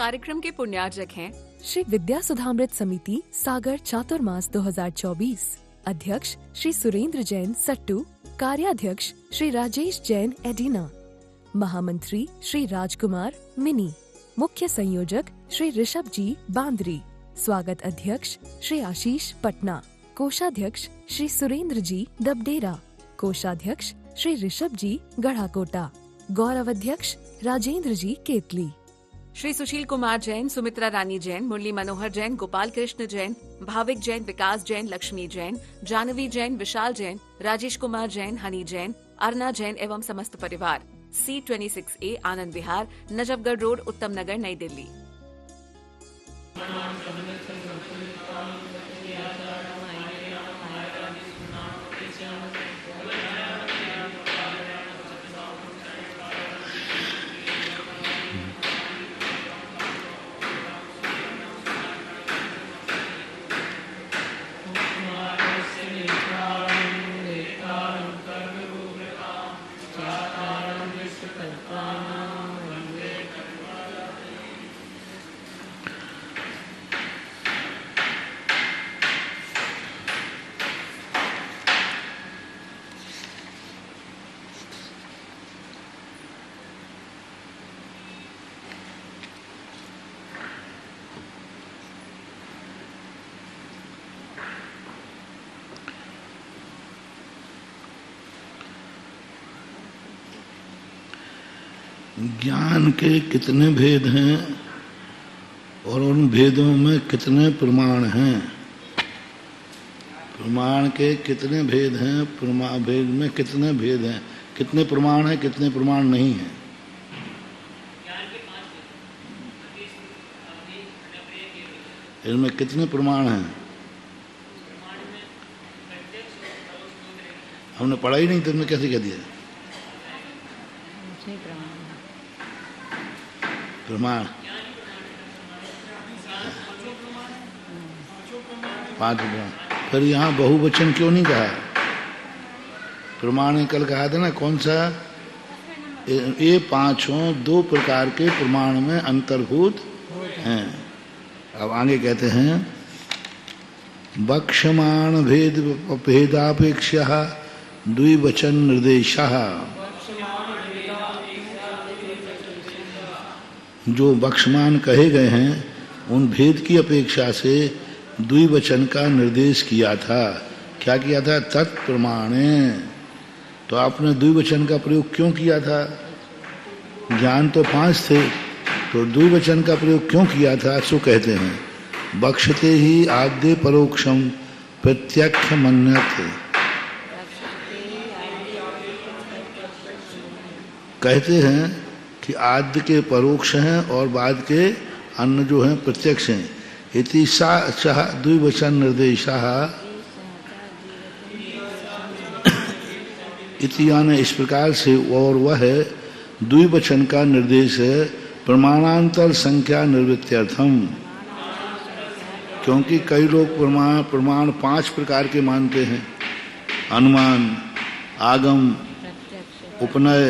कार्यक्रम के पुण्यार्जक हैं श्री विद्या सुधामृत समिति सागर चातुर्मास 2024, अध्यक्ष श्री सुरेंद्र जैन सट्टू, कार्याध्यक्ष श्री राजेश जैन एडिना, महामंत्री श्री राजकुमार मिनी, मुख्य संयोजक श्री ऋषभ जी बांद्री, स्वागत अध्यक्ष श्री आशीष पटना, कोषाध्यक्ष श्री सुरेंद्र जी दबडेरा, कोषाध्यक्ष श्री ऋषभ जी गढ़ाकोटा, गौरव अध्यक्ष राजेंद्र जी केतली। श्री सुशील कुमार जैन, सुमित्रा रानी जैन, मुरली मनोहर जैन, गोपाल कृष्ण जैन, भाविक जैन, विकास जैन, लक्ष्मी जैन, जानवी जैन, विशाल जैन, राजेश कुमार जैन, हनी जैन, अर्ना जैन एवं समस्त परिवार। C26A आनंद विहार, नजफगढ़ रोड, उत्तम नगर, नई दिल्ली। ज्ञान के कितने भेद हैं और उन भेदों में कितने प्रमाण हैं? प्रमाण के कितने भेद हैं, भेद में कितने भेद हैं, कितने प्रमाण हैं, कितने प्रमाण नहीं हैं? इनमें कितने प्रमाण हैं? हमने पढ़ा ही नहीं, तुमने कैसे कह दिया? प्रमाण 5 प्रमाण। फिर यहाँ बहुवचन क्यों नहीं कहा? प्रमाण कल कहा था ना, कौन सा? ये 5 2 प्रकार के प्रमाण में अंतर्भूत हैं। अब आगे कहते हैं बक्ष्यमाण भेद भेदापेक्षा द्विवचन निर्देशः। जो बक्ष्यमान कहे गए हैं उन भेद की अपेक्षा से द्विवचन का निर्देश किया था। क्या किया था? तत्प्रमाणे। तो आपने द्विवचन का प्रयोग क्यों किया था? ज्ञान तो 5 थे, तो द्विवचन का प्रयोग क्यों किया था? सो कहते हैं बक्ष्यते ही आद्य परोक्षम प्रत्यक्ष मन्यते। कहते हैं कि आद्य के परोक्ष हैं और बाद के अन्य जो हैं प्रत्यक्ष हैं। इति सह द्विवचन निर्देशः। इति यानी इस प्रकार से, और वह द्विवचन का निर्देश है प्रमाणांतर संख्या निवृत्त्यर्थम। क्योंकि कई लोग प्रमाण 5 प्रकार के मानते हैं। अनुमान, आगम, उपनय,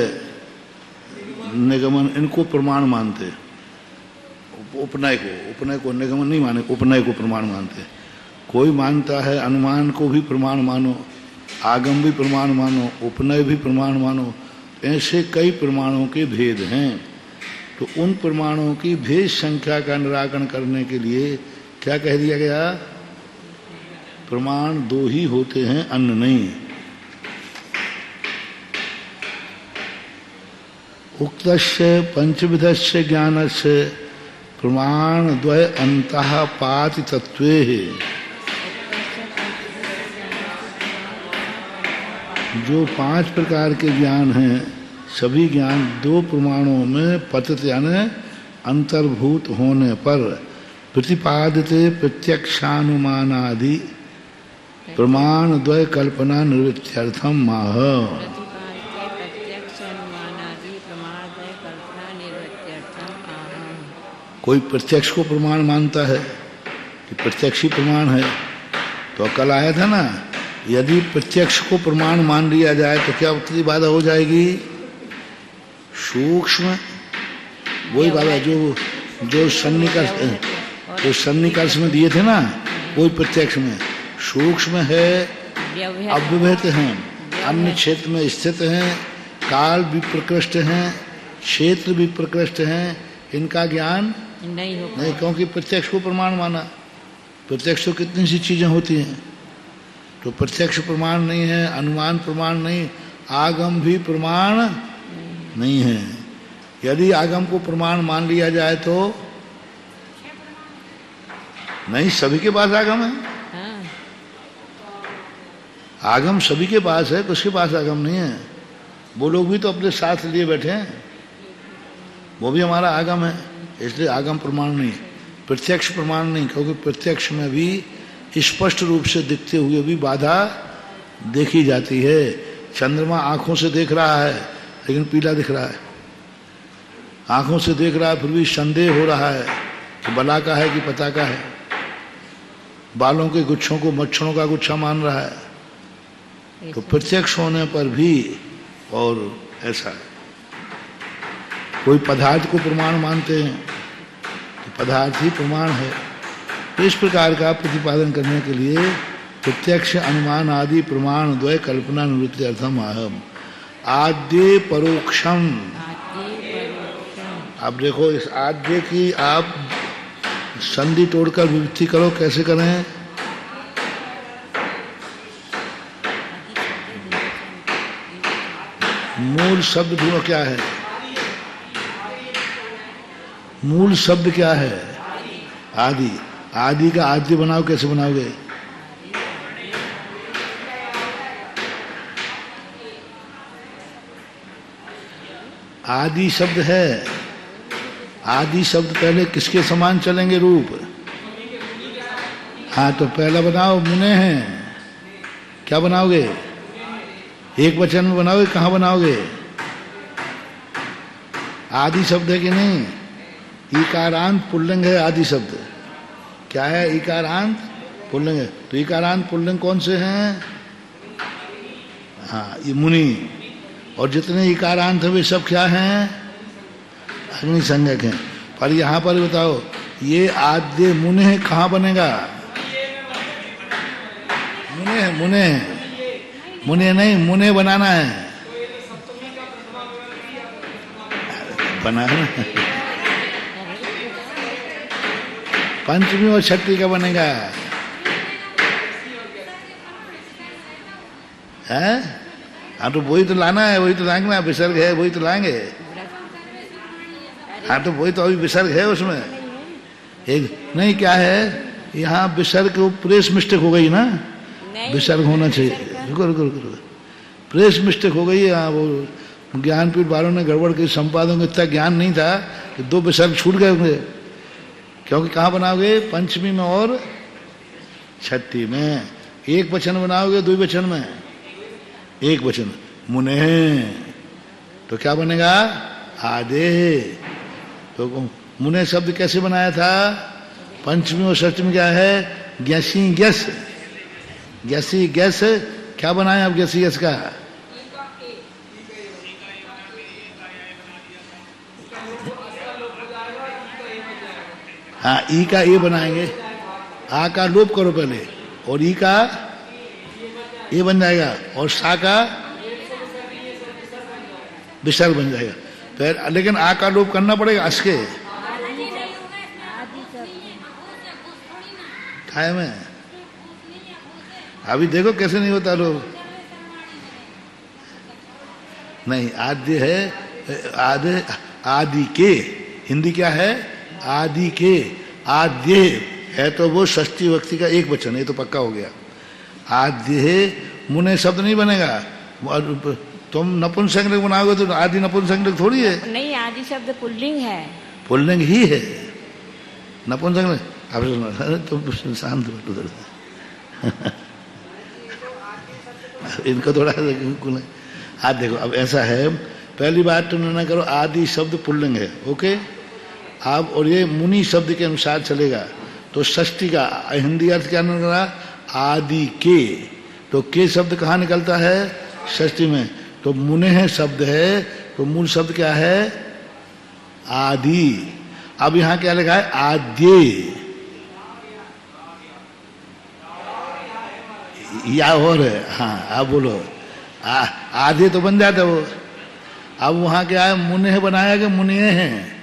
निगमन, इनको प्रमाण मानते। उपनय को निगमन नहीं माने, उपनय को प्रमाण मानते। कोई मानता है अनुमान को भी प्रमाण मानो, आगम भी प्रमाण मानो, उपनय भी प्रमाण मानो। ऐसे कई प्रमाणों के भेद हैं। तो उन प्रमाणों की भेद संख्या का निराकरण करने के लिए क्या कह दिया गया? प्रमाण 2 ही होते हैं, अन्य नहीं। उक्तस्य पंचविधस्य ज्ञानस्य प्रमाण द्वय अंतः पाति तत्वे। जो 5 प्रकार के ज्ञान हैं, सभी ज्ञान 2 प्रमाणों में पतित यानी अंतर्भूत होने पर प्रतिपादिते प्रत्यक्षानुमानादि प्रमाण द्वय कल्पना निवृत्त्यर्थम माह। कोई प्रत्यक्ष को प्रमाण मानता है कि प्रत्यक्ष ही प्रमाण है। तो कल आया था ना, यदि प्रत्यक्ष को प्रमाण मान लिया जाए तो क्या उत्तरी बाधा हो जाएगी? सूक्ष्म वही बाधा जो जो सन्निकर्ष में दिए थे ना, वही प्रत्यक्ष में। सूक्ष्म है, अव्यवहित हैं, अन्य क्षेत्र में स्थित हैं, काल भी प्रकृष्ट हैं, क्षेत्र भी प्रकृष्ट हैं, इनका ज्ञान नहीं, क्योंकि प्रत्यक्ष को प्रमाण माना। प्रत्यक्ष तो कितनी सी चीजें होती हैं, तो प्रत्यक्ष प्रमाण नहीं है, अनुमान प्रमाण नहीं, आगम भी प्रमाण नहीं है। यदि आगम को प्रमाण मान लिया जाए तो नहीं, सभी के पास आगम है। आगम सभी के पास है, किसके पास आगम नहीं है? वो लोग भी तो अपने साथ लिए बैठे हैं, वो भी हमारा आगम है, इसलिए आगम प्रमाण नहीं, प्रत्यक्ष प्रमाण नहीं, क्योंकि प्रत्यक्ष में भी स्पष्ट रूप से दिखते हुए भी बाधा देखी जाती है। चंद्रमा आंखों से देख रहा है लेकिन पीला दिख रहा है, आंखों से देख रहा है फिर भी संदेह हो रहा है कि बला का है कि पता का है, बालों के गुच्छों को मच्छरों का गुच्छा मान रहा है। तो प्रत्यक्ष होने पर भी और ऐसा है। कोई पदार्थ को प्रमाण मानते हैं तो पदार्थ ही प्रमाण है। तो इस प्रकार का प्रतिपादन करने के लिए प्रत्यक्ष अनुमान आदि प्रमाण द्वय कल्पना निवृत्ति अर्थम आहम आद्य परोक्षम। अब देखो इस आद्य की आप संधि तोड़कर विवृत्ति करो, कैसे करें? मूल शब्द ढूंढो, क्या है मूल शब्द? क्या है? आदि। आदि का आद्य बनाओ, कैसे बनाओगे? आदि शब्द है, आदि शब्द पहले किसके समान चलेंगे रूप? हाँ, तो पहला बनाओ मुने हैं, क्या बनाओगे? एक वचन में बनाओगे, कहाँ बनाओगे? आदि शब्द है कि नहीं? इकारांत पुल्लिंग है आदि शब्द। क्या है? इकारांत पुल्लिंग है। तो इकारांत पुल्लिंग कौन से हैं? हाँ, ये मुनि। और जितने इकारांत है वे सब क्या हैं? अग्नि संज्ञक हैं। पर यहाँ पर बताओ, ये आद्य मुने है, कहाँ बनेगा? मुने है, मुने है, मुने नहीं, मुने बनाना है, बनाना। पंचमी और छठी का बनेगा है? हाँ, तो वही तो लाना है, वही तो लाएंगे, विसर्ग है वही तो लाएंगे। हाँ, तो वही तो अभी विसर्ग है उसमें एक नहीं। क्या है यहाँ? विसर्ग प्रेस मिस्टेक हो गई ना, विसर्ग होना चाहिए। रुको रुको रुको, प्रेस मिस्टेक हो गई। हाँ, वो ज्ञानपीठ वालों ने गड़बड़ की, संपादकों को इतना ज्ञान नहीं था कि दो विसर्ग छूट गए होंगे। क्योंकि कहाँ बनाओगे? पंचमी में और छठी में। एक वचन बनाओगे, दो वचन में एक वचन। मुने, तो क्या बनेगा? आदे। तो मुने शब्द कैसे बनाया था? पंचमी और षष्ठी क्या है? ग्यसी ग्यस, ग्यसी ग्यस। क्या बनाया अब ग्यसी ग्यस का? हाँ, ई का ए बनाएंगे, आ का लोप करो पहले, और ई का ए बन जाएगा, और सा का विसर्ग बन जाएगा। फिर लेकिन आ का लोप करना पड़ेगा अस के। खाए में अभी देखो कैसे नहीं होता लोग। नहीं, आद्य है, आदि, आदि के। हिंदी क्या है? आदि के। आद्य है तो वो षष्ठी विभक्ति का एक वचन है, तो पक्का हो गया। आद्य है, मुने शब्द नहीं बनेगा। तुम नपुंसकलिंग बनाओगे तो आदि नपुंसकलिंग थोड़ी है। नहीं, आदि शब्द पुल्लिंग है, पुल्लिंग ही है। नपुंसकलिंग अब तुम शांत बैठो, इनको थोड़ा हाथ देखो। अब ऐसा है, पहली बात तुम ना करो, आदि शब्द पुल्लिंग है, ओके। अब और ये मुनि शब्द के अनुसार चलेगा, तो षष्ठी का हिंदी अर्थ क्या निकला? आदि के। तो के शब्द कहाँ निकलता है? षष्ठी में। तो मुने है शब्द है, तो मूल शब्द क्या है? आदि। अब यहां क्या लिखा है? आद्य, या और है। हाँ आप बोलो, आधे तो बन जाता वो। अब वहां क्या है? मुने बनाया कि मुनिये हैं?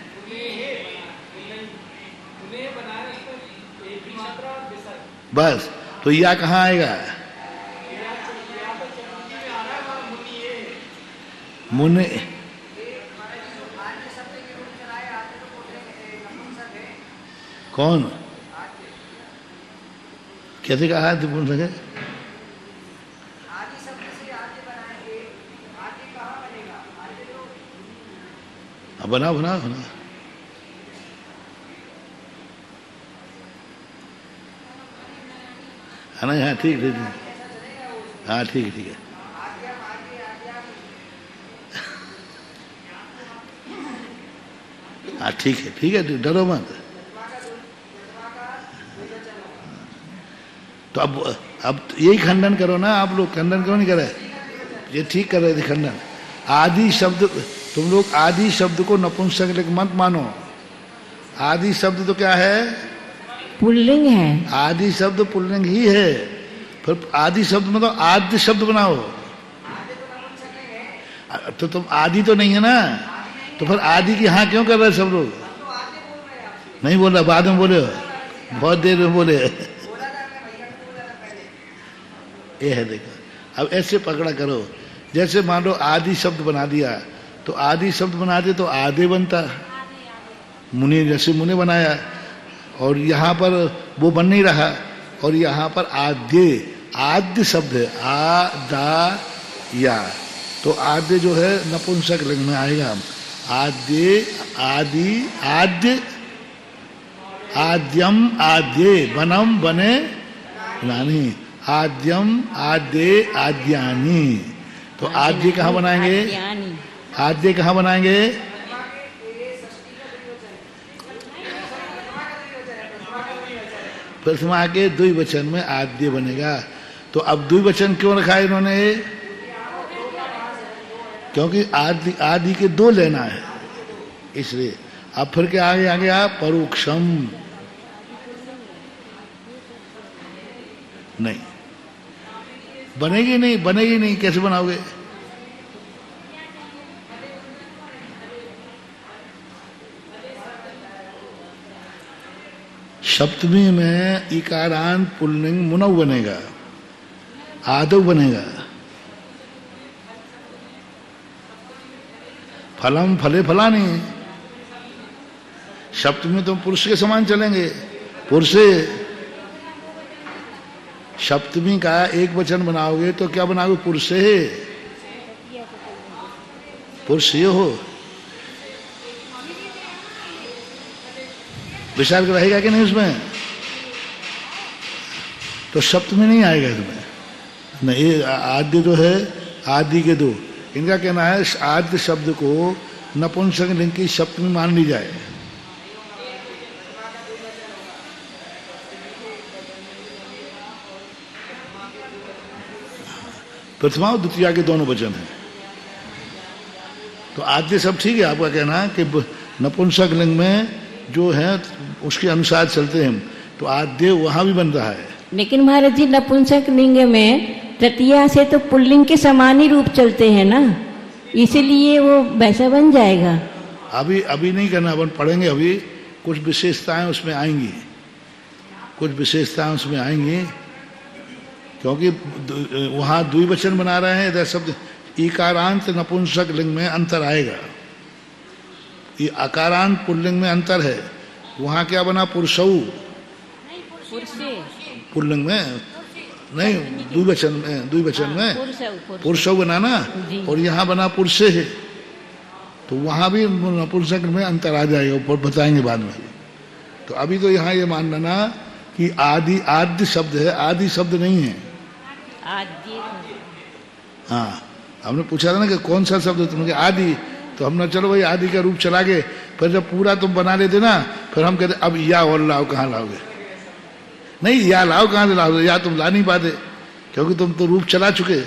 बस, तो या कहाँ आएगा? मुने, कौन? कैसे कहा है? बोल सके? बनाओ बनाओ बनाओ। है ना? हाँ ठीक ठीक। हाँ ठीक है ठीक है। हाँ ठीक है, डरो मत। तो अब यही खंडन करो ना आप लोग। खंडन क्यों नहीं कर रहे? ये ठीक कर रहे थे खंडन। आदि शब्द, तुम लोग आदि शब्द को नपुंसक लिंग मत मानो। आदि शब्द तो क्या है? पुल्लिंग है। आदि शब्द पुल्लिंग ही है। फिर आदि शब्द मतलब आद्य शब्द बनाओ। तो तुम आदि तो नहीं है ना, तो फिर आदि की हाँ क्यों कर रहे सब लोग? नहीं बोल रहा, बाद में बोले, बहुत देर में बोले। ये है देखो, अब ऐसे पकड़ा करो। जैसे मान लो आदि शब्द बना दिया, तो आदि शब्द बना दे तो आधे बनता। मुनि, जैसे मुनि बनाया, और यहाँ पर वो बन नहीं रहा, और यहाँ पर आद्य, आद्य शब्द है, आ दा या, तो आद्य जो है नपुंसक लिंग में आएगा। आद्य, आदि, आद्य, आद्यम, आद्ये, बनम, बने, नानी, आद्यम, आद्ये, आद्यानी। तो आद्य कहाँ बनाएंगे? आद्य कहाँ बनाएंगे? प्रथमा के द्विवचन में आद्य बनेगा। तो अब द्विवचन क्यों रखा है इन्होंने? क्योंकि आदि के दो लेना है, इसलिए। अब फिर के आगे आगे आप परोक्षम, नहीं बनेगी, नहीं, कैसे बनाओगे? सप्तमी में इकारांत पुल्लिंग मुनव बनेगा, आदव बनेगा। फलम, फले, फलानी। सप्तमी में तुम पुरुष के समान चलेंगे, पुरुषे। सप्तमी का एक वचन बनाओगे तो क्या बनाओगे? पुरुषे, पुरुषे हो। विचार रहेगा कि नहीं उसमें? तो सप्तमी नहीं आएगा इसमें। नहीं, आद्य जो है, आदि के दो, इनका कहना है आद्य शब्द को नपुंसक लिंग की सप्तमी मान ली जाए। प्रथमा और द्वितीया के दोनों वचन हैं। तो आद्य सब ठीक है आपका कहना कि नपुंसक लिंग में जो है उसके अनुसार चलते हैं, तो आद्य वहां भी बन रहा है। लेकिन महाराज जी, नपुंसक लिंग में तृतीया से तो पुल्लिंग के समान ही रूप चलते हैं ना, इसीलिए वो वैसा बन जाएगा। अभी नहीं करना, अपन पढ़ेंगे। अभी कुछ विशेषताएं उसमें आएंगी, क्योंकि वहां द्विवचन बना रहे हैं। इधर शब्द इकारांत नपुंसक लिंग में अंतर आएगा, ये अकारांत पुल्लिंग में अंतर है। वहां क्या बना? पुरुषऊ, पुल्लिंग में नहीं, द्विवचन में पुरुषऊ बना ना, और यहाँ बना पुरुषे है। तो वहां भी नपुंसक में अंतर आ जाएगा, ऊपर बताएंगे बाद में। तो अभी तो यहाँ ये मान लेना कि आद्य शब्द है, आदि शब्द नहीं है। हाँ, हमने पूछा था ना कि कौन सा शब्द है, तुमने आदि। तो हमने चलो भाई आदि का रूप चला गए, फिर जब पूरा तुम बना लेते ना, फिर हम कहते अब या और लाओ, कहाँ लाओगे? नहीं, या लाओ कहाँ से लाओगे? या तुम ला नहीं पाते, क्योंकि तुम तो रूप चला चुके।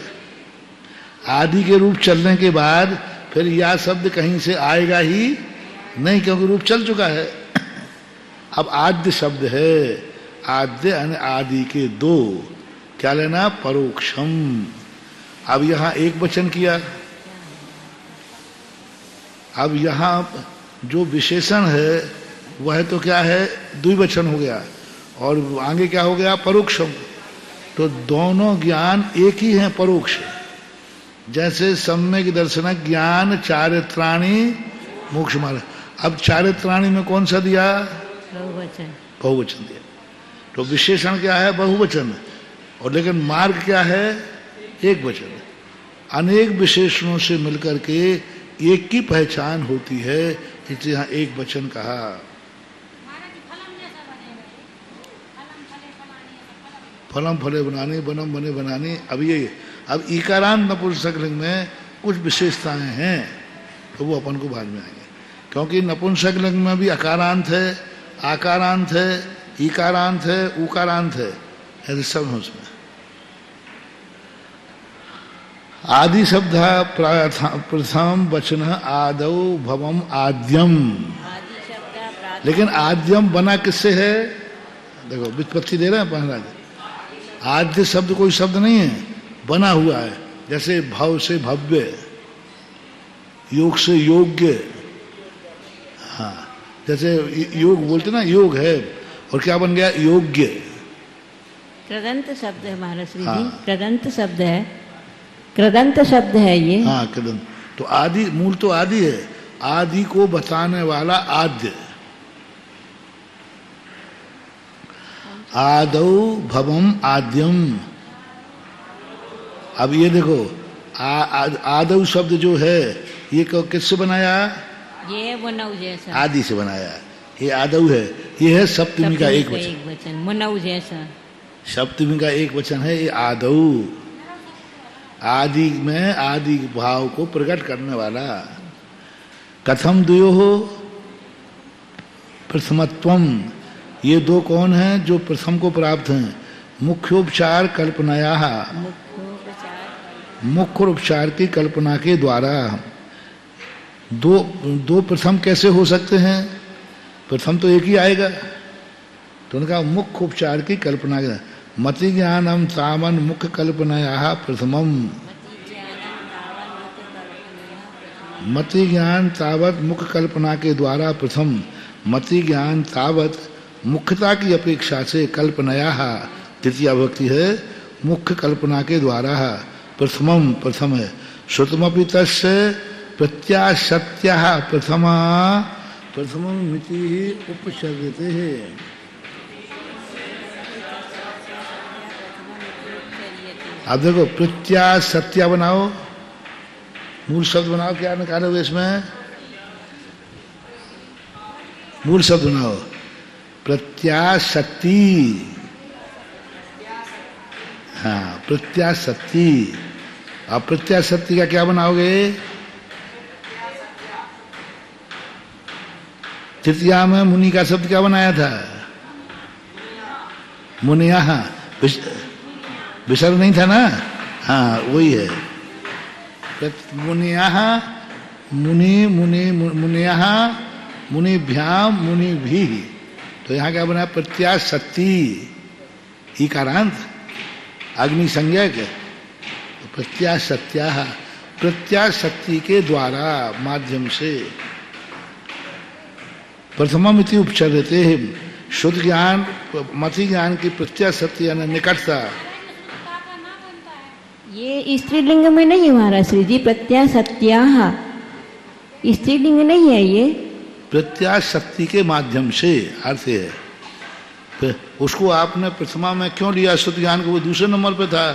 आदि के रूप चलने के बाद फिर या शब्द कहीं से आएगा ही नहीं, क्योंकि रूप चल चुका है। अब आद्य शब्द है, आद्य यानी आदि के दो, क्या लेना, परोक्षम। अब यहां एक वचन किया, अब यहां जो विशेषण है वह तो क्या है, द्विवचन हो गया, और आगे क्या हो गया, परोक्षम। तो दोनों ज्ञान एक ही हैं, परोक्ष। जैसे सम्यक दर्शन ज्ञान चारित्राणी मोक्ष मार्ग। अब चारित्राणी में कौन सा दिया, बहुवचन, बहुवचन दिया। तो विशेषण क्या है, बहुवचन, और लेकिन मार्ग क्या है, एक वचन। अनेक विशेषणों से मिलकर के एक की पहचान होती है, इसलिए यहाँ एक वचन कहा। फलम फले बनाने, बनम बने बनाने। अब ये, अब ईकारांत नपुंसक लिंग में कुछ विशेषताएं हैं, तो वो अपन को बाद में आएंगे, क्योंकि नपुंसक लिंग में भी अकारांत है, आकारांत है, ईकारांत है, उकारांत है, ऐसे सब है उसमें। आदि शब्द प्रथम वचन आदौ भवम आद्यम। लेकिन आद्यम बना किससे है, देखो व्युत्पत्ति दे रहे हैं महाराज। आद्य शब्द कोई शब्द नहीं है, बना हुआ है। जैसे भव से भव्य, योग से योग्य। हाँ, जैसे योग बोलते ना, योग है, और क्या बन गया, योग्य। कृदंत शब्द है महाराज श्री जी, हाँ। कृदंत शब्द है, कृदंत शब्द है ये। हाँ, कृदंत। तो आदि, मूल तो आदि है, आदि को बताने वाला आद्य। आदौ भवम आद्यम। अब ये देखो, आदौ शब्द जो है ये किससे बनाया, ये मुनौ जैसा, आदि से बनाया। ये आदौ है, ये है सप्तमी का एक वचन, एक वचन, मुनौ जैसा। सप्तमी का एक वचन है ये आदौ। आदि में आदि भाव को प्रकट करने वाला। कथम द्वयो हो प्रथमत्वम। ये दो कौन हैं जो प्रथम को प्राप्त हैं, मुख्योपचार कल्पनाया, मुख्य उपचार की कल्पना के द्वारा। दो प्रथम कैसे हो सकते हैं, प्रथम तो एक ही आएगा। तो उनका मुख्य उपचार की कल्पना के, मति ज्ञानम तावन मुख्य कल्पनाया प्रथमम। मति ज्ञान तावत मुख्य कल्पना के द्वारा प्रथम, मति ज्ञान तावत मुख्यता की अपेक्षा से कल्पनाया तृतीया भक्ति है, मुख्य कल्पना के द्वारा प्रथमम, प्रथम है। श्रुतमपि तस्य प्रत्याशत्या प्रथमा प्रथमम मिति उपसर्गते है। अब देखो, प्रत्याशत्या बनाओ, मूल शब्द बनाओ, क्या निकालोगे इसमें, मूल शब्द बनाओ, प्रत्याशक्ति। हाँ, प्रत्याशक्ति। अब प्रत्याशक्ति का क्या बनाओगे, तृतीया में मुनि का शब्द क्या बनाया था, मुनिया। विसर्ग नहीं था ना, हाँ वही है। मुनिया, मुनि, मुनि, मुनिया, मुनिभ्याम, मुनि भी। तो यहाँ क्या बना, प्रत्याशक्ति, ईकारांत, अग्नि संज्ञक। प्रत्याशक्त्या, प्रत्याशक्ति के द्वारा, माध्यम से। प्रथमम इति उपचर्यते है। शुद्ध ज्ञान, मति ज्ञान की प्रत्याशक्ति यानी निकटता। ये स्त्रीलिंग में नहीं है महाराज श्री जी, प्रत्याशक्त्या स्त्रीलिंग नहीं है ये, प्रत्याशक्ति के माध्यम से अर्थ है। फिर उसको आपने प्रथमा में क्यों लिया, शुद्ध ज्ञान को, वो दूसरे नंबर पे था।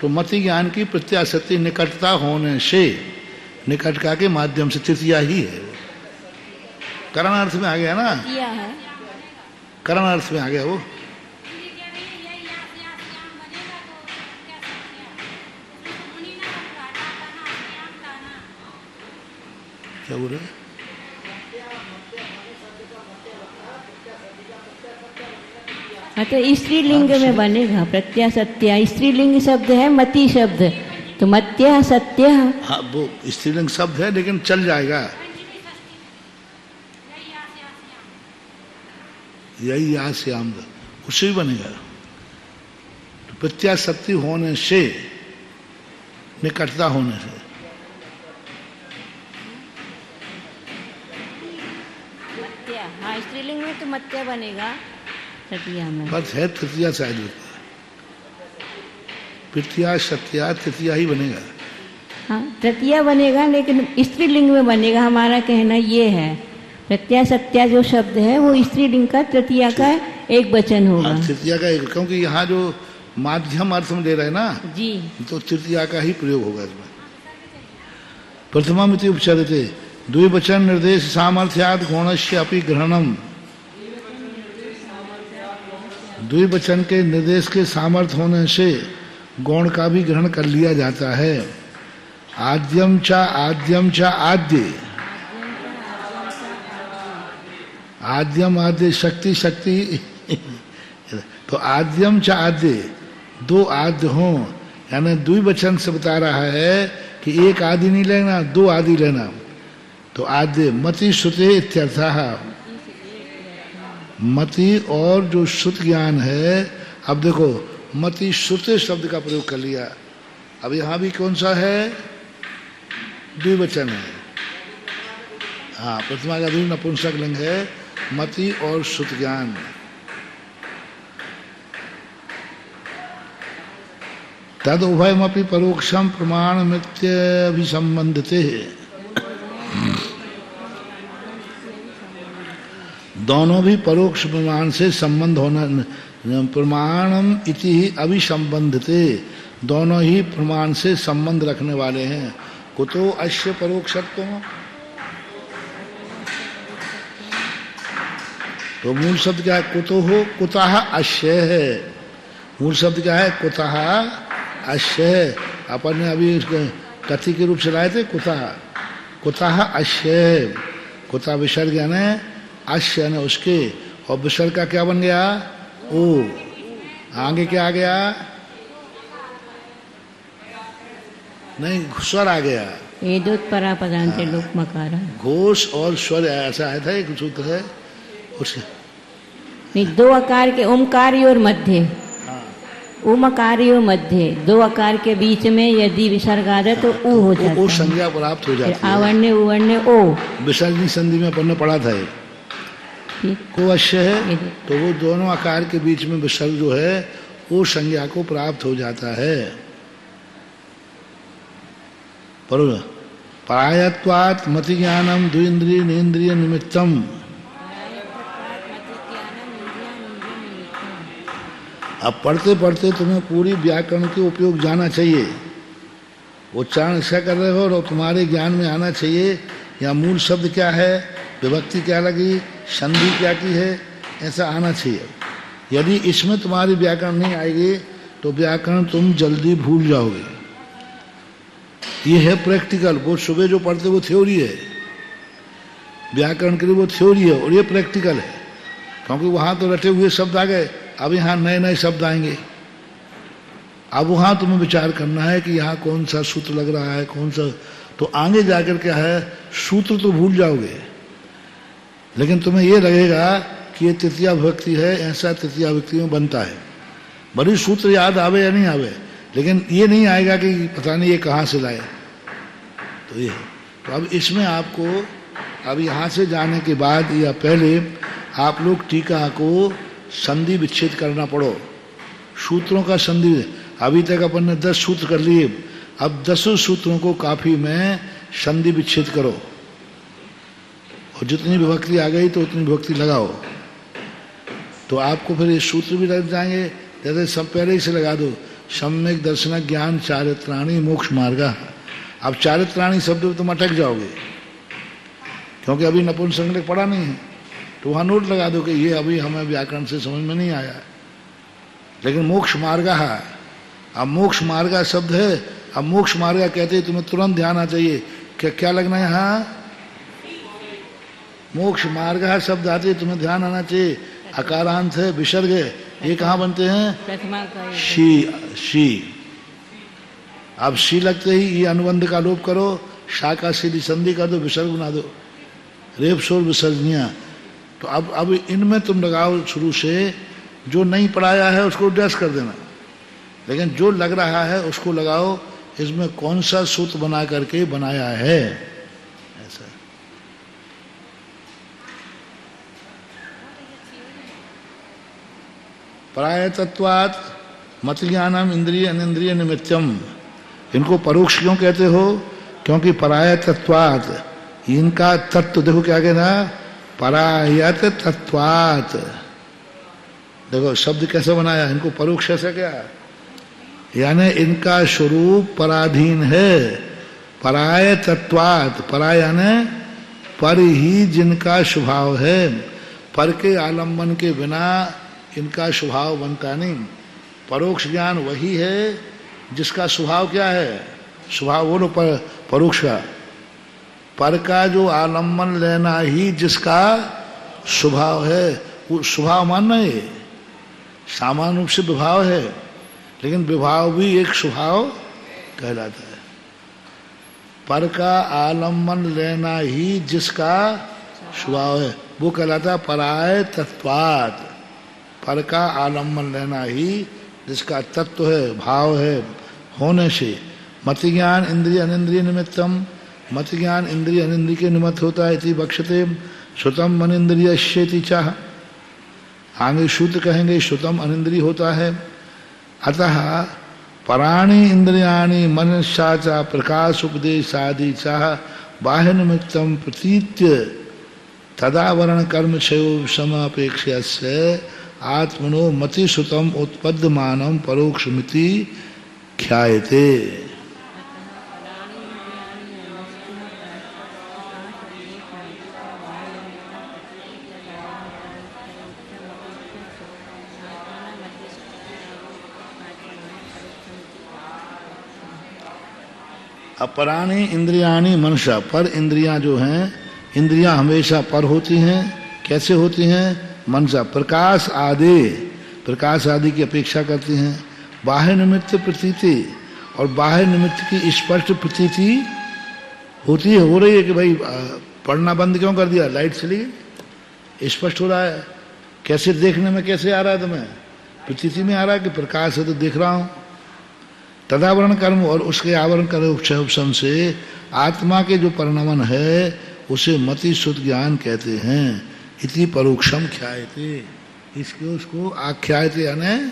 तो मति ज्ञान की प्रत्याशक्ति निकटता होने से, निकटता के माध्यम से, तृतीया ही है। करण अर्थ में आ गया ना, करण अर्थ में आ गया वो। क्या बोल रहे, हाँ तो स्त्रीलिंग में बनेगा प्रत्याशत्या। स्त्रीलिंग शब्द है मति शब्द, तो मत्या सत्य। हाँ, वो स्त्रीलिंग शब्द है लेकिन चल जाएगा। यही यहाँ से आमद उससे भी बनेगा। तो प्रत्याशक्ति होने से, निकटता होने से। मत्या, हाँ स्त्रीलिंग में तो मत्या बनेगा, तृतीया में बस है तृतीया शायद होता है, प्रत्या सत्या तृतीया ही बनेगा। हाँ तृतीया बनेगा, लेकिन स्त्रीलिंग में बनेगा। हमारा कहना ये है, प्रत्या सत्या जो शब्द है वो स्त्रीलिंग का तृतीया का एक वचन होगा। तृतीया का एक, क्योंकि यहाँ जो माध्यम अर्थ में ले रहे हैं ना, जी तो तृतीया का ही प्रयोग होगा इसमें। प्रथममिति उपचर्यते, द्विवचन निर्देश सामर्थ्यात् गुणस्य अपि ग्रहणम। द्विवचन के निर्देश के सामर्थ्य होने से गौण का भी ग्रहण कर लिया जाता है। आद्यम च आद्य, आद्यम आद्य शक्ति शक्ति तो आद्यम च आद्य, दो आद्य हों, यानी द्विवचन से बता रहा है कि एक आदि नहीं लेना, दो आदि लेना। तो आद्य मति श्रुते इत्यर्थः, मति और जो श्रुत ज्ञान है। अब देखो मति श्रुते शब्द का प्रयोग कर लिया, अब यहाँ भी कौन सा है, द्विवचन है। हाँ प्रथमा का भी नपुंसक लिंग है, मति और श्रुत ज्ञान। तद उभयमपि परोक्षम प्रमाण मित्यभिसंबंधते, दोनों भी परोक्ष प्रमाण से संबंध होना, प्रमाणम इति अभिसंबंधते, दोनों ही प्रमाण से संबंध रखने वाले हैं। कुतो अश्य परोक्षत्व, तो मूल शब्द क्या है, कुतो हो, कुतः अश्य है। मूल शब्द क्या है, कुतः अश्य है। अपन ने अभी कथी के रूप से लाए थे, कुतः, कुतः अश्य। कुतः विसर्ग यानी अश्य यानी उसके, और विसर्ग का क्या बन गया, ओ। आगे क्या आ गया, नहीं स्वर आ गया, एदोत्परा पदांते लोक मकारा, घोष और स्वर ऐसा आया था, एक सूत्र है उसके। नहीं, दो आकार के ओमकारी और मध्य, ओमकारी और मध्य, दो आकार के बीच में यदि विसर्ग आ जाए तो ऊ हो जाता है, संज्ञा प्राप्त हो जाती है। आवण्य उवर्ण्य ओ, विसर्जनी संधि में अपन ने पढ़ा था को अश्य है, तो वो दोनों आकार के बीच में विसर्ग जो है वो संज्ञा को प्राप्त हो जाता है। पर प्रायत्वात् मति ज्ञानम द्विन्द्रिय नेन्द्रिय निमित्तम, अब पढ़ते पढ़ते तुम्हें पूरी व्याकरण के उपयोग जाना चाहिए। उच्चारण ऐसा कर रहे हो और तुम्हारे ज्ञान में आना चाहिए, या मूल शब्द क्या है, विभक्ति क्या लगी, संधि क्या की है, ऐसा आना चाहिए। यदि इसमें तुम्हारी व्याकरण नहीं आएगी तो व्याकरण तुम जल्दी भूल जाओगे। ये है प्रैक्टिकल, वो सुबह जो पढ़ते वो थ्योरी है, व्याकरण के लिए वो थ्योरी है, और ये प्रैक्टिकल है, क्योंकि वहाँ तो रटे हुए शब्द आ गए, अब यहाँ नए नए शब्द आएंगे। अब वहाँ तुम्हें विचार करना है कि यहाँ कौन सा सूत्र लग रहा है, कौन सा, तो आगे जाकर क्या है, सूत्र तो भूल जाओगे, लेकिन तुम्हें ये लगेगा कि ये तृतीया विभक्ति है, ऐसा तृतीया विभक्ति में बनता है। बड़ी सूत्र याद आवे या नहीं आवे, लेकिन ये नहीं आएगा कि पता नहीं ये कहाँ से लाए। तो ये, तो अब इसमें आपको, अब यहाँ से जाने के बाद या पहले आप लोग टीका को संधि विच्छेद करना पड़ो, सूत्रों का संधि। अभी तक अपन ने 10 सूत्र कर लिए, अब 10 सूत्रों को काफी में संधि विच्छेद करो, और जितनी विभक्ति आ गई तो उतनी विभक्ति लगाओ, तो आपको फिर ये सूत्र भी लग जाएंगे। जैसे सब पहले ही से लगा दो, सम्यक दर्शन ज्ञान चारित्राणी मोक्ष मार्ग। अब चारित्राणी शब्द में तुम अटक जाओगे, क्योंकि अभी नपुंसक पढ़ा नहीं है, तो वहाँ नोट लगा दो कि ये अभी हमें व्याकरण से समझ में नहीं आया। लेकिन मोक्ष मार्ग है, अब मोक्ष मार्ग शब्द है, अब मोक्ष मार्ग कहते हैं तुम्हें तुरंत ध्यान आना चाहिए क्या क्या लगना है, यहाँ मोक्ष मार्ग शब्द आते तुम्हें ध्यान आना चाहिए। अकारांत है, विसर्ग है, ये कहाँ बनते हैं, शी। अब शी लगते ही ये अनुबंध का लोप करो, शा का सीधी संधि कर दो, विसर्ग बना दो, रेप शोर विसर्जनिया। तो अब इनमें तुम लगाओ शुरू से, जो नहीं पढ़ाया है उसको डैश कर देना, लेकिन जो लग रहा है उसको लगाओ, इसमें कौन सा सूत्र बना करके बनाया है, ऐसा। परायतत्वात् मत ज्ञानम इंद्रिय अनिंद्रिय निमित्तम। इनको परोक्ष क्यों कहते हो? क्योंकि परायतत्वात्, इनका तत्व देखो क्या कहना, परायत तत्वात्। देखो शब्द कैसे बनाया, इनको परोक्ष से क्या, यानी इनका स्वरूप पराधीन है। पराय तत्वात्, पराय यानी पर ही जिनका स्वभाव है, पर के आलम्बन के बिना इनका स्वभाव बनता नहीं। परोक्ष ज्ञान वही है जिसका स्वभाव क्या है, स्वभाव बोलो परोक्ष का, पर का जो आलम्बन लेना ही जिसका स्वभाव है, वो स्वभाव मानना है। सामान्य रूप से विभाव है, लेकिन विभाव भी एक स्वभाव कहलाता है। पर का आलम्बन लेना ही जिसका स्वभाव है वो कहलाता है पराय तत्वात्। पर का आलम्बन लेना ही जिसका तत्व है, भाव है, होने से। मत ज्ञान इंद्रिय अनिंद्रिय निमित्तम, मत ज्ञान इंद्रिय अनिंद्रिय के निमित्त होता है। इति बक्षते श्रुतम अनिंद्रियश्येति चाह, आगे शुद्ध कहेंगे श्रुतम अनिंद्रिय होता है। अतः पराणी इंद्रियाणि मनस्साचा प्रकाश उपदेशादि चाह बाह्य निमित्तम प्रतीत्य तदावरण कर्म क्षयो समापेक्ष्य से आत्मनो मति श्रुतम उत्पद्यमानम परोक्षमिति ख्यायते। अपराणी इंद्रियाणी मनसा, पर इंद्रियां जो हैं, इंद्रियां हमेशा पर होती हैं। कैसे होती हैं? मनसा, प्रकाश आदि, प्रकाश आदि की अपेक्षा करती हैं। बाह्य निमित्त प्रतीति, और बाह्य निमित्त की स्पष्ट प्रतीति होती है, हो रही है कि भाई पढ़ना बंद क्यों कर दिया, लाइट चली गई, स्पष्ट हो रहा है। कैसे देखने में कैसे आ रहा है तुम्हें? प्रतीति में आ रहा है कि प्रकाश है तो देख रहा हूं। तदावरण कर्म, और उसके आवरण कर उपशम से आत्मा के जो परिणमन है उसे मति शुद्ध ज्ञान कहते हैं। इति परोक्षम ख्यायते, इसको उसको आख्यायते यानी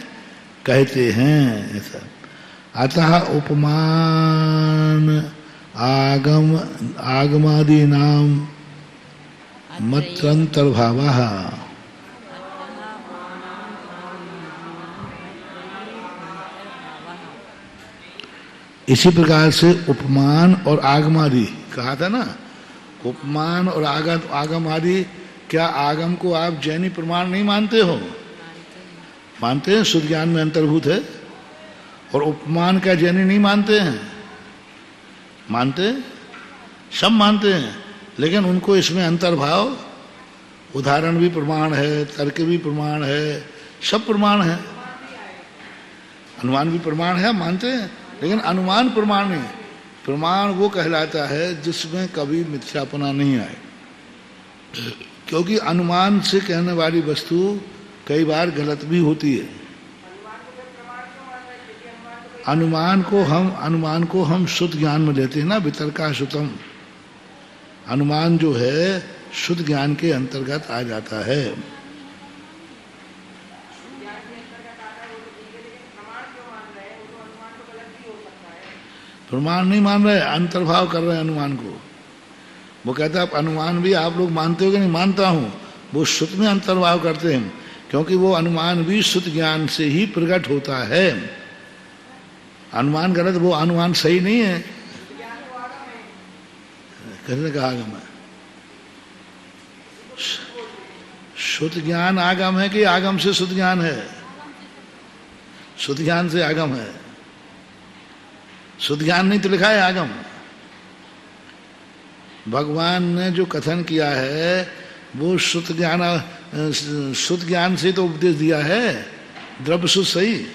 कहते हैं ऐसा। अतः उपमान आगमादि नाम मत्रंतर्भावः। इसी प्रकार से उपमान और आगमादि कहा था ना, उपमान और आगम आदि। क्या आगम को आप जैनी प्रमाण नहीं मानते हो? मानते हैं, शुद्ध ज्ञान में अंतर्भूत है। और उपमान क्या जैनी नहीं मानते हैं? मानते हैं, सब मानते हैं, लेकिन उनको इसमें अंतर्भाव, उदाहरण भी प्रमाण है, तर्क भी प्रमाण है, सब प्रमाण है, अनुमान भी प्रमाण है, मानते हैं, लेकिन अनुमान प्रमाण नहीं। प्रमाण वो कहलाता है जिसमें कभी मिथ्यापना नहीं आए, क्योंकि अनुमान से कहने वाली वस्तु कई बार गलत भी होती है। अनुमान को हम शुद्ध ज्ञान में लेते हैं ना, वितर्का श्रुतम। अनुमान जो है शुद्ध ज्ञान के अंतर्गत आ जाता है। प्रमाण नहीं मान रहे, अंतर्भाव कर रहे हैं अनुमान को। वो कहता है अनुमान भी आप लोग मानते हो कि नहीं? मानता हूं। वो शुद्ध में अंतर्भाव करते हैं, क्योंकि वो अनुमान भी शुद्ध ज्ञान से ही प्रकट होता है। अनुमान गलत, वो अनुमान सही नहीं है। कैसे कहा आगम है? शुद्ध ज्ञान आगम है कि आगम से शुद्ध ज्ञान है? शुद्ध ज्ञान से आगम है। शुद्ध ज्ञान नहीं तो लिखा है आगम। भगवान ने जो कथन किया है वो शुद्ध ज्ञान से तो उपदेश दिया है। द्रव्य शुद्ध सही,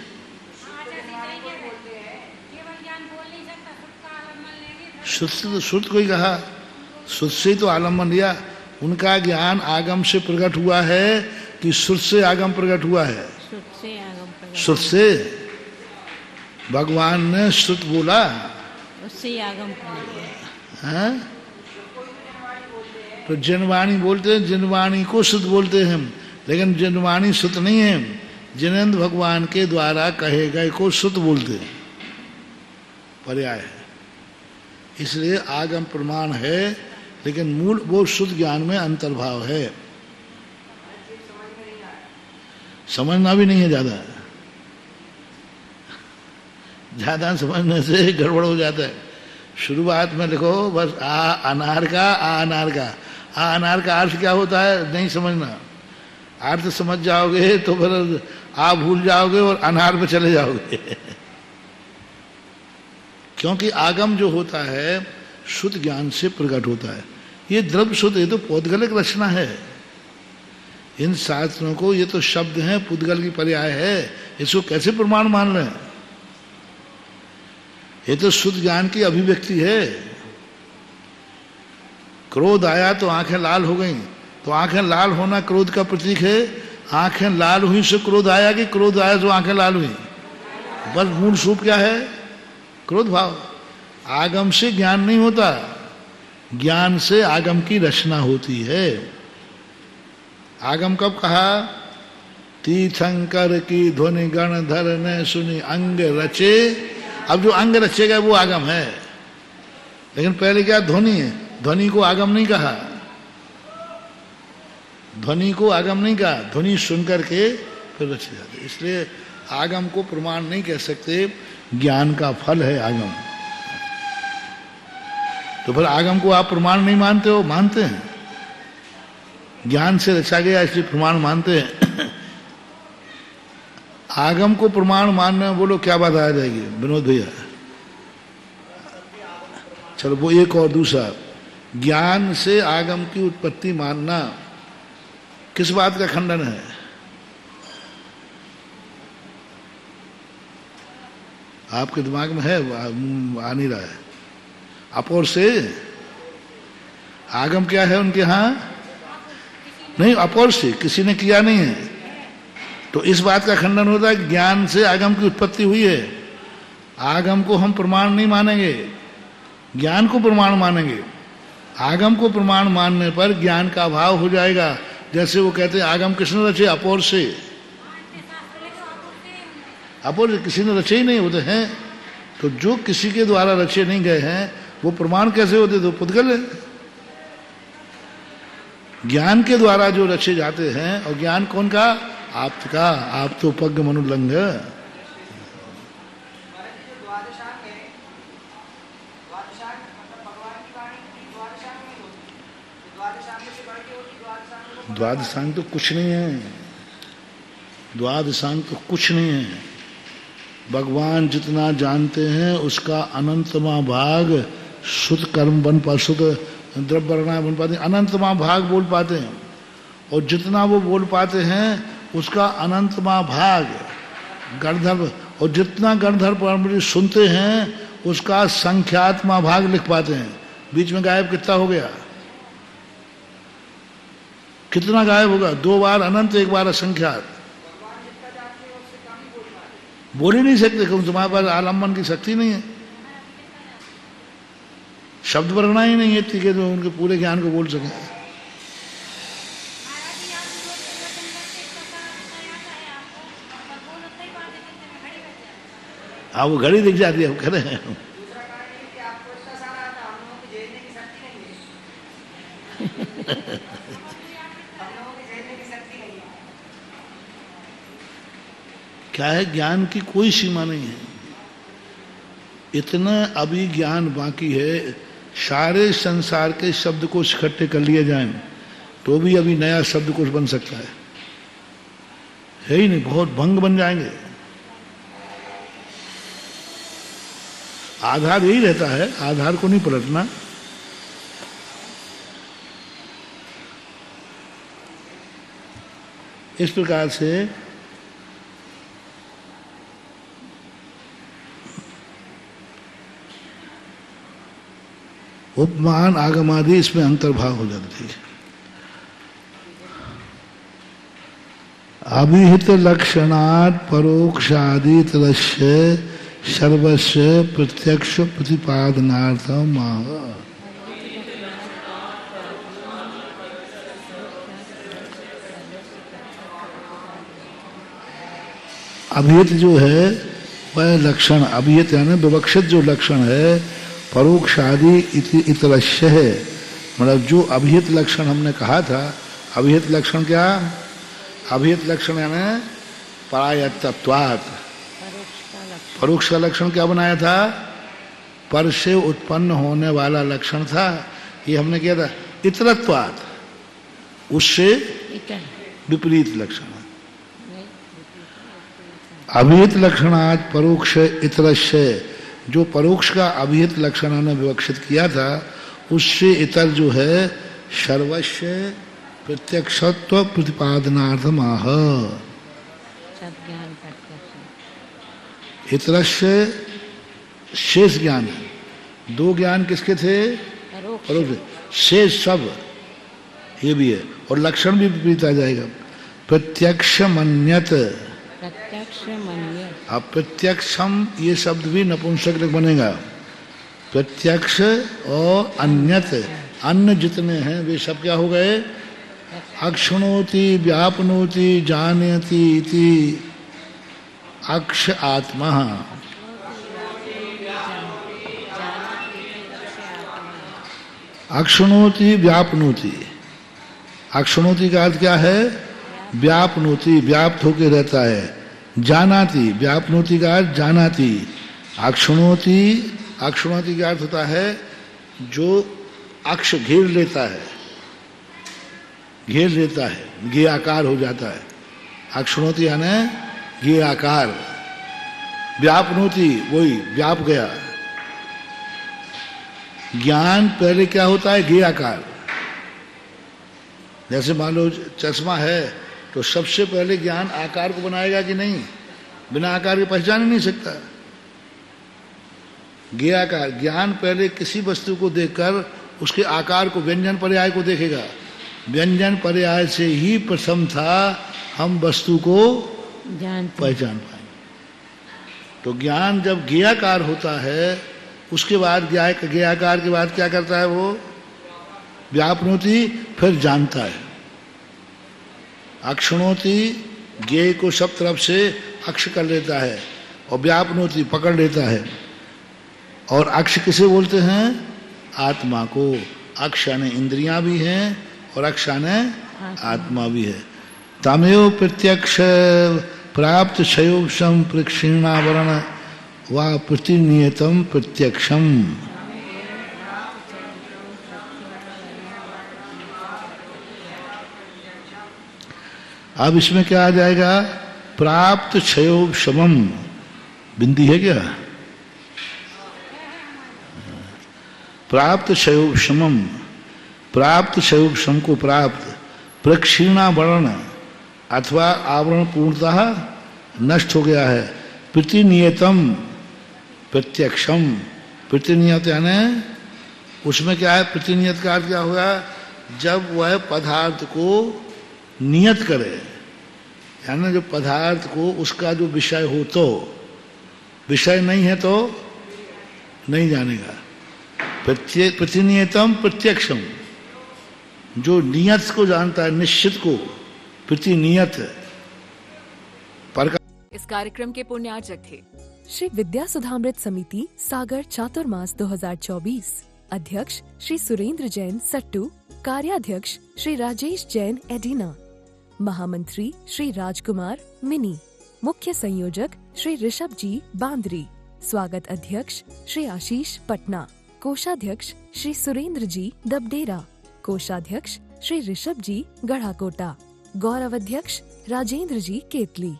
शुद्ध को ही कहा, शुद्ध से ही तो आलम्बन लिया। उनका ज्ञान आगम से प्रकट हुआ है कि श्रुत से आगम प्रकट हुआ है? श्रुत से आगम प्रकट, श्रुत से। भगवान ने श्रुत बोला, उससे ही आगम प्रकट। हैं? तो जनवाणी बोलते हैं, जनवाणी को श्रुत बोलते हैं, लेकिन जनवाणी श्रुत नहीं है। जिनेन्द्र भगवान के द्वारा कहे गए को श्रुत बोलते हैं, पर्याय है। इसलिए आगम प्रमाण है, लेकिन मूल वो शुद्ध ज्ञान में अंतर्भाव है। समझना भी नहीं है ज्यादा, ज्यादा समझने से गड़बड़ हो जाता है। शुरुआत में लिखो बस आ अनार का, आ अनार का, आ अनार का अर्थ क्या होता है नहीं समझना। अर्थ समझ जाओगे तो फिर आ भूल जाओगे और अनार पे चले जाओगे। क्योंकि आगम जो होता है शुद्ध ज्ञान से प्रकट होता है। ये द्रव्य शुद्ध, ये तो पौद्गलिक रचना है। इन शास्त्रों को ये तो शब्द हैं, पुद्गल की पर्याय है, इसको कैसे प्रमाण मान रहे हैं? ये तो शुद्ध ज्ञान की अभिव्यक्ति है। क्रोध आया तो आंखें लाल हो गई, तो आंखें लाल होना क्रोध का प्रतीक है। आंखें लाल हुई से क्रोध आया कि क्रोध आया तो आंखें लाल हुई? बस मूल स्वरूप क्या है? क्रोध भाव। आगम से ज्ञान नहीं होता, ज्ञान से आगम की रचना होती है। आगम कब कहा? तीर्थंकर की ध्वनि गण धर ने सुनी अंग रचे। अब जो अंग रचेगा वो आगम है, लेकिन पहले क्या ध्वनि है? ध्वनि को आगम नहीं कहा, ध्वनि को आगम नहीं कहा, ध्वनि सुनकर के फिर रचे जाते। इसलिए आगम को प्रमाण नहीं कह सकते, ज्ञान का फल है आगम। तो फिर आगम को आप प्रमाण नहीं मानते हो? मानते हैं, ज्ञान से रचा गया इसलिए प्रमाण मानते हैं। आगम को प्रमाण मानने में बोलो क्या बात आ जाएगी विनोद भैया? चलो वो एक और दूसरा, ज्ञान से आगम की उत्पत्ति मानना किस बात का खंडन है? आपके दिमाग में है? आ नहीं रहा है। अपोर से आगम क्या है उनके यहां? नहीं, अपोर से किसी ने किया नहीं है। तो इस बात का खंडन होता है कि ज्ञान से आगम की उत्पत्ति हुई है। आगम को हम प्रमाण नहीं मानेंगे, ज्ञान को प्रमाण मानेंगे। आगम को प्रमाण मानने पर ज्ञान का अभाव हो जाएगा। जैसे वो कहते हैं आगम किसने रचे? अपोर से। अपोर से किसी ने रचे ही नहीं होते हैं। तो जो किसी के द्वारा रचे नहीं गए हैं वो प्रमाण कैसे होते? तो पुद्गल है। ज्ञान के द्वारा जो रचे जाते हैं, और ज्ञान कौन का? आप का। आप तो पग मनुलंघ। द्वादशांग तो कुछ नहीं है, द्वादशांग तो कुछ नहीं है। भगवान जितना जानते हैं उसका अनंतमा भाग शुद्ध कर्म बन पा, शुद्ध द्रव्य वर्णा बन पाते हैं, अनंतमा भाग बोल पाते हैं। और जितना वो बोल पाते हैं उसका अनंतमा भाग गणधर्व, और जितना गणधर्व परमृत सुनते हैं उसका संख्यात्मा भाग लिख पाते हैं। बीच में गायब कितना हो गया? कितना गायब होगा? 2 बार अनंत, 1 बार असंख्यात। बोल ही नहीं सकते क्योंकि तुम्हारे पास आलम्बन की शक्ति नहीं है, शब्द वर्णना ही नहीं है कि जो उनके पूरे ज्ञान को बोल सके। हाँ, वो घड़ी दिख जाती है, वो कह रहे हैं। क्या है? ज्ञान की कोई सीमा नहीं है। इतना अभी ज्ञान बाकी है। सारे संसार के शब्द को इकट्ठे कर लिए जाएं तो भी अभी नया शब्द कुछ बन सकता है ही नहीं, बहुत भंग बन जाएंगे। आधार यही रहता है, आधार को नहीं पलटना। इस प्रकार से उपमान आगम आदि इसमें अंतर्भाव हो जाता है। अभिहित लक्षणात् परोक्षादि तरस्य सर्वस्य प्रत्यक्ष प्रतिपादनार्थम आह। अभिहित जो है वह लक्षण, अभिहित यानी विवक्षित जो लक्षण है, परोक्षादि इतरस्य है, मतलब जो अभिहित लक्षण हमने कहा था। अभिहित लक्षण क्या? अभिहित लक्षण यानी परायतत्वात्। परोक्ष का लक्षण क्या बनाया था? पर से उत्पन्न होने वाला लक्षण था। ये हमने किया था इतरत्वात्, उससे विपरीत लक्षण। अभिहित लक्षणात् परोक्ष इतरस्य, जो परोक्ष का अभिहित लक्षण ने विवक्षित किया था, उससे इतर जो है सर्वस्य प्रत्यक्षत्व प्रतिपादनार्थम आह। इतरस्य शेष ज्ञान, दो ज्ञान किसके थे? परोक्ष। शेष सब ये भी है, और लक्षण भी विपरीत आ जाएगा। प्रत्यक्ष मन्यत, अब प्रत्यक्षम ये शब्द भी नपुंसक बनेगा। प्रत्यक्ष और अन्यत, अन्य जितने हैं वे सब क्या हो गए? अक्षुणोति व्यापनोति जानयति इति अक्ष आत्मा। अक्षुणोति व्यापनोति, अक्षुणोति का अर्थ क्या है? व्यापनोति, व्याप्त होकर रहता है। जानाति, व्यापनोति का अर्थ जानाति। अक्षुणोति, अक्षुणोति का अर्थ होता है जो अक्ष घेर लेता है, घेर लेता है, गे आकार हो जाता है। अक्षुणोति यानी गे आकार। व्यापनोति वही व्याप गया। ज्ञान पहले क्या होता है? गे आकार। जैसे मान लो चश्मा है तो सबसे पहले ज्ञान आकार को बनाएगा कि नहीं? बिना आकार के पहचान ही नहीं सकता। गे आकार, ज्ञान पहले किसी वस्तु को देखकर उसके आकार को, व्यंजन पर्याय को देखेगा। व्यंजन पर्याय से ही प्रथम था हम वस्तु को पहचान पाएंगे। तो ज्ञान जब ज्ञाकार होता है, उसके बाद ज्ञाकार के बाद क्या करता है? वो व्यापनोति, फिर जानता है। अक्षुणोति, ज्ञेय को सब तरफ से अक्ष कर लेता है, और व्यापनोति पकड़ लेता है। और अक्ष किसे बोलते हैं? आत्मा को। अक्ष यानी इंद्रियां भी हैं और अक्ष यानी आत्मा भी है। तमेव प्रत्यक्ष प्राप्त क्षयोक्षम प्रक्षीणावरण व प्रतिनियतम प्रत्यक्षम। अब इसमें क्या आ जाएगा? प्राप्त क्षयोक्षमम। बिंदी है क्या? प्राप्त क्षयोक्षमम, प्राप्त क्षयोक्षम को प्राप्त। प्रक्षीणावरण अथवा आवरण पूर्णतः नष्ट हो गया है। प्रतिनियतम प्रत्यक्षम, प्रतिनियत यानी उसमें क्या है? प्रतिनियत का अर्थ क्या होगा? जब वह पदार्थ को नियत करे, यानी जो पदार्थ को उसका जो विषय हो, तो विषय नहीं है तो नहीं जानेगा। प्रतिनियतम प्रत्यक्षम, जो नियत को जानता है, निश्चित को, प्रतिनियत। इस कार्यक्रम के पुण्यार्चक थे श्री विद्या सुधामृत समिति सागर चातुर्मास 2024, अध्यक्ष श्री सुरेंद्र जैन सट्टू, कार्याध्यक्ष श्री राजेश जैन एडिना, महामंत्री श्री राजकुमार मिनी, मुख्य संयोजक श्री ऋषभ जी बांद्री, स्वागत अध्यक्ष श्री आशीष पटना, कोषाध्यक्ष श्री सुरेंद्र जी दबडेरा, कोषाध्यक्ष श्री ऋषभ जी गढ़ाकोटा, गौरव अध्यक्ष राजेंद्र जी केतली।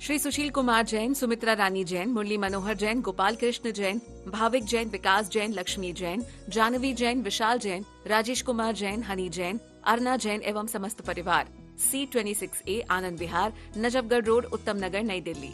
श्री सुशील कुमार जैन, सुमित्रा रानी जैन, मुरली मनोहर जैन, गोपाल कृष्ण जैन, भाविक जैन, विकास जैन, लक्ष्मी जैन, जानवी जैन, विशाल जैन, राजेश कुमार जैन, हनी जैन, अर्ना जैन एवं समस्त परिवार, C26A आनंद विहार, नजफगढ़ रोड, उत्तम नगर, नई दिल्ली।